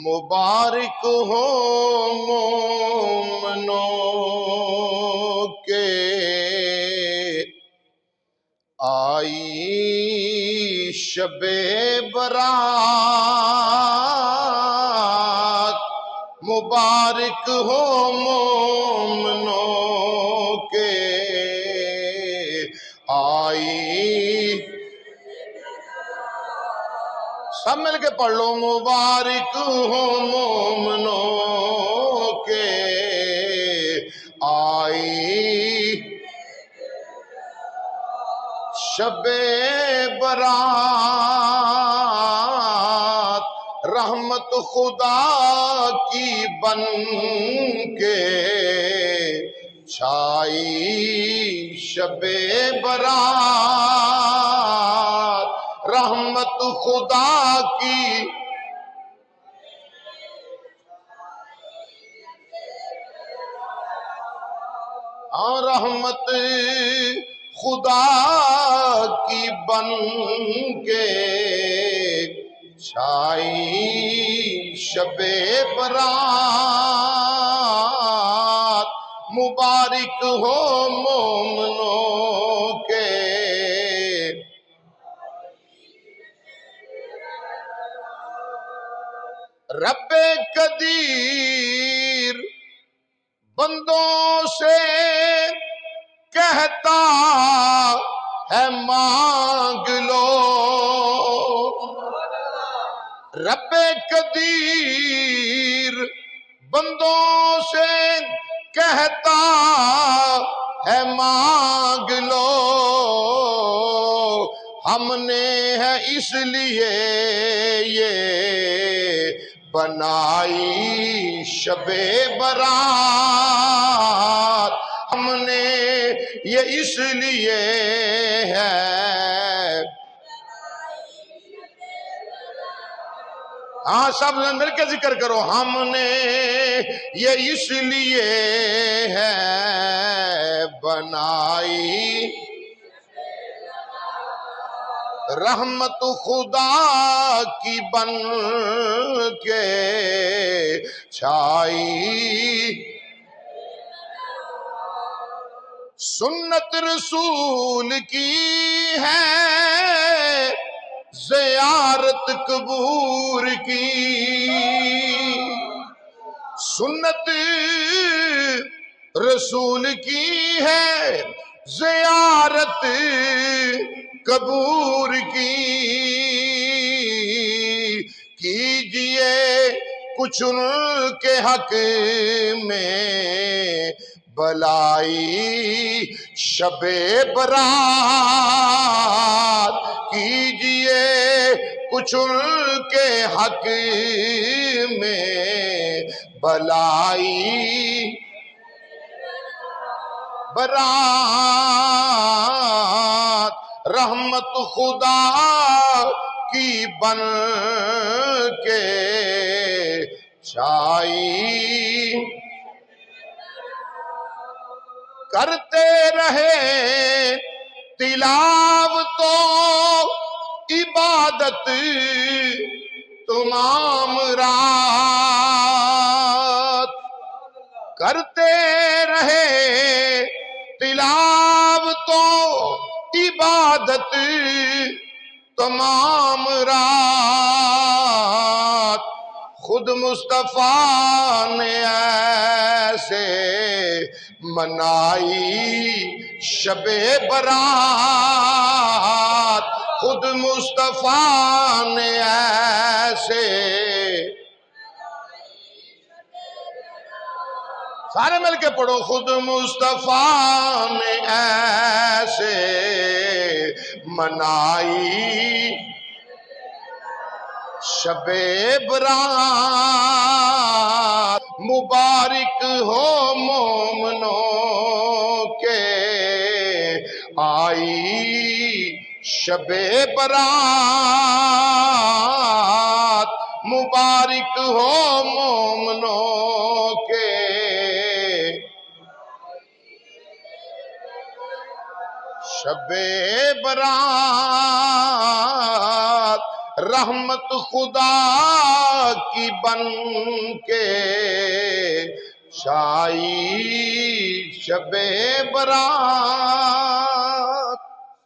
مبارک ہو مومنوں کے آئی شب برات، مبارک ہو مومنوں کے آئی، سب مل کے پڑھ لو، مبارک ہو مومنوں کے آئی شب برات، رحمت خدا کی بن کے چھائی شب برات، رحمت خدا کی رحمت خدا کی بن کے چھائی شب برات، مبارک ہو مومنوں کے رب قدیر بندوں سے کہتا ہے مانگ لو، رب قدیر بندوں سے کہتا ہے مانگ لو، ہم نے ہے اس لیے یہ بنائی شب برات، ہم نے یہ اس لیے ہے، ہاں سب مل کے ذکر کرو، ہم نے یہ اس لیے ہے بنائی رحمت خدا کی بن کے چھائی، سنت رسول کی ہے زیارت قبور کی، سنت رسول کی ہے زیارت قبور کی، کیجئے کچھ ان کے حق میں بلائی شب برات، کیجئے کچھ ان کے حق میں بلائی برات، رحمت خدا کی بن کے چھائی، کرتے رہے تلاوت و عبادت تمام رات، کرتے رہے تلاوت و عبادت تمام رات، خود مصطفیٰ نے ایسے منائی شب برات، خود مصطفیٰ نے ایسے، سارے مل کے پڑھو، خود مصطفیٰ نے ایسے منائی شب برات، مبارک ہو مومنوں کے آئی شب برات، مبارک ہو مومنوں کے شب برات، رحمت خدا کی بن کے شائی شب برات